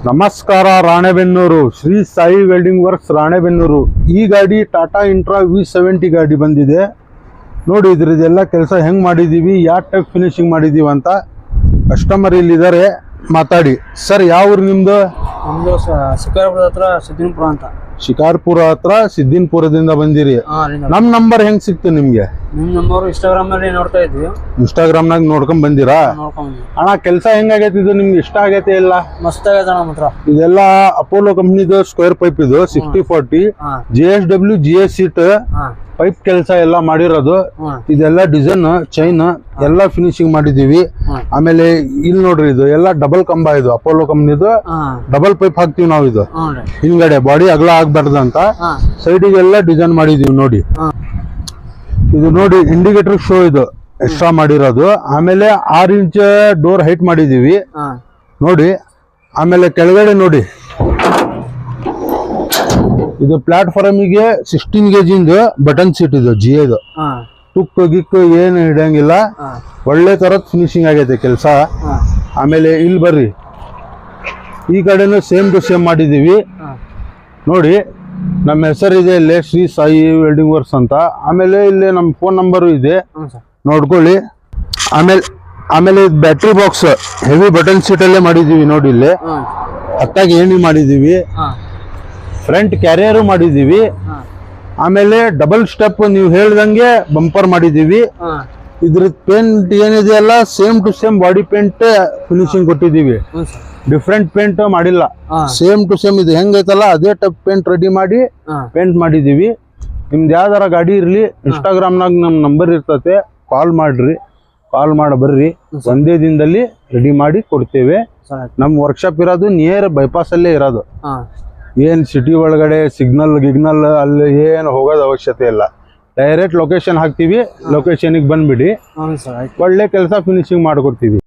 ನಮಸ್ಕಾರ Ranebennur Shri Sai welding works Ranebennur. ಈ ಗಾಡಿ ಟಾಟಾ ಇಂಟ್ರಾ V70 ಗಾಡಿ ಬಂದಿದೆ ನೋಡಿ. ಇದ್ರದ್ದೆಲ್ಲ ಕೆಲಸ ಹೆಂಗೆ ಮಾಡಿದ್ದೀವಿ, ಯಾವ ಟೈಪ್ ಫಿನಿಶಿಂಗ್ ಮಾಡಿದ್ದೀವಿ ಅಂತ ಕಸ್ಟಮರ್ ಇಲ್ಲಿದ್ದಾರೆ, ಮಾತಾಡಿ. ಸರ್ ಯಾವ ಊರು ನಿಮ್ಮದು? ನಮ್ಮದು ಶಿಕಾರ್ಪುರ ಹತ್ರ ಸಿದ್ದಿನ್ಪುರ ಅಂತ. ಶಿಕಾರ್ಪುರ ಹತ್ರ ಸಿದ್ದಿನ್ಪುರದಿಂದ ಬಂದಿರಿ. ನಮ್ಮ ನಂಬರ್ ಹೆಂಗೆ ಸಿಕ್ತು ನಿಮಗೆ? ನಿಮ್ಮ ನಂಬರ್ ಇನ್ಸ್ಟಾಗ್ರಾಮ್ ಅಲ್ಲಿ ನೋಡ್ತಾ ಇದ್ವಿ. ಇನ್ಸ್ಟಾಗ್ರಾಮ್ನಾಗ ನೋಡ್ಕೊಂಡ್ ಬಂದಿರಾ? ಅಣ್ಣ ಕೆಲಸ ಹೆಂಗಾಗೈತಿ ಇದು? ನಿಮ್ಗೆ ಇಷ್ಟ ಆಗೈತೆ ಇಲ್ಲ? ಮಸ್ತ್ ಆಗೈತೆ ನಮ್ಮ ಹತ್ರ. ಇದೆಲ್ಲ ಅಪೋಲೋ ಕಂಪ್ನಿದು ಸ್ಕ್ವೇರ್ ಪೈಪ್, ಇದು 60-40 JSW GS ಸೀಟ್ ಪೈಪ್ ಕೆಲಸ ಎಲ್ಲ ಮಾಡಿರೋದು. ಇದೆಲ್ಲ ಡಿಸೈನ್ ಚೈನ್ ಎಲ್ಲ ಫಿನಿಶಿಂಗ್ ಮಾಡಿದೀವಿ. ಆಮೇಲೆ ಇಲ್ಲಿ ನೋಡ್ರಿ, ಇದು ಎಲ್ಲ ಡಬಲ್ ಕಂಬ, ಇದು ಅಪೋಲೋ ಕಂಪ್ನಿದು ಡಬಲ್ ಪೈಪ್ ಹಾಕ್ತಿವಿ ನಾವು. ಇದು ಹಿಂಗಡೆ ಬಾಡಿ ಅಗಲ ಆಗ್ಬಾರ್ದು ಅಂತ ಸೈಡಿಗೆಲ್ಲ ಡಿಸೈನ್ ಮಾಡಿದೀವಿ ನೋಡಿ. ಇದು ನೋಡಿ ಇಂಡಿಕೇಟರ್ ಶೋ, ಇದು ಎಕ್ಸ್ಟ್ರಾ ಮಾಡಿರೋದು. ಆಮೇಲೆ 6 ಇಂಚ್ ಡೋರ್ ಹೈಟ್ ಮಾಡಿದೀವಿ ನೋಡಿ. ಆಮೇಲೆ ಕೆಳಗಡೆ ನೋಡಿ, ಇದು ಪ್ಲಾಟ್ಫಾರ್ಮಿಗೆ 16 kg ಬಟನ್ ಸೀಟ್, ಇದು ಜಿಎದು. ತುಕ್ಕು ಗಿಕ್ಕು ಏನು ಹಿಡಿಯಂಗಿಲ್ಲ, ಒಳ್ಳೆ ತರದ್ ಫಿನಿಶಿಂಗ್ ಆಗೈತೆ ಕೆಲಸ. ಆಮೇಲೆ ಇಲ್ಲಿ ಬರ್ರಿ, ಈ ಕಡೆನೂ ಸೇಮ್ ಟು ಸೇಮ್ ಮಾಡಿದೀವಿ ನೋಡಿ. ನಮ್ಮ ಹೆಸರಿದೆ ಇಲ್ಲೇ ಶ್ರೀ ಸಾಯಿ ವೆಲ್ಡಿಂಗ್ ವರ್ಕ್ಸ್ ಅಂತ. ಆಮೇಲೆ ಇಲ್ಲಿ ನಮ್ಮ ಫೋನ್ ನಂಬರು ಇದೆ, ನೋಡ್ಕೊಳ್ಳಿ. ಆಮೇಲೆ battery box heavy button seat ಅಲ್ಲೇ ಮಾಡಿದೀವಿ ನೋಡಿ. ಇಲ್ಲಿ ಹತ್ತಾಗಿ ಏಣಿ ಮಾಡಿದೀವಿ, ಫ್ರಂಟ್ ಕ್ಯಾರಿಯರ್ ಮಾಡಿದೀವಿ. ಆಮೇಲೆ ಡಬಲ್ ಸ್ಟೆಪ್ ನೀವು ಹೇಳ್ದಂಗೆ ಬಂಪರ್ ಮಾಡಿದೀವಿ. ಇದ್ರ ಪೇಂಟ್ ಏನಿದೆ ಅಲ್ಲ, same to same body paint finishing ಕೊಟ್ಟಿದೀವಿ. ಡಿಫ್ರೆಂಟ್ ಪೇಂಟ್ ಮಾಡಿಲ್ಲ, ಸೇಮ್ ಟು ಸೇಮ್ ಇದು ಹೆಂಗೈತಲ್ಲ ಅದೇ ಟೈಪ್ ಪೇಂಟ್ ರೆಡಿ ಮಾಡಿ ಪೇಂಟ್ ಮಾಡಿದೀವಿ. ನಿಮ್ದು ಯಾವ್ದಾರ ಗಾಡಿ ಇರ್ಲಿ, ಇನ್ಸ್ಟಾಗ್ರಾಮ್ನಾಗ ನಮ್ಮ ನಂಬರ್ ಇರ್ತತೆ, ಕಾಲ್ ಮಾಡ್ರಿ. ಕಾಲ್ ಮಾಡಿ ಬರ್ರಿ, ಒಂದೇ ದಿನದಲ್ಲಿ ರೆಡಿ ಮಾಡಿ ಕೊಡ್ತೇವೆ. ನಮ್ಮ ವರ್ಕ್ಶಾಪ್ ಇರೋದು ನಿಯರ್ ಬೈಪಾಸ್ ಅಲ್ಲೇ ಇರೋದು. ಏನ್ ಸಿಟಿ ಒಳಗಡೆ ಸಿಗ್ನಲ್ ಅಲ್ಲಿ ಏನು ಹೋಗೋದು ಅವಶ್ಯಕತೆ ಇಲ್ಲ. ಡೈರೆಕ್ಟ್ ಲೊಕೇಶನ್ ಹಾಕ್ತಿವಿ, ಲೊಕೇಶನ್ಗೆ ಬಂದ್ಬಿಡಿ, ಒಳ್ಳೆ ಕೆಲಸ ಫಿನಿಶಿಂಗ್ ಮಾಡ್ಕೊಡ್ತೀವಿ.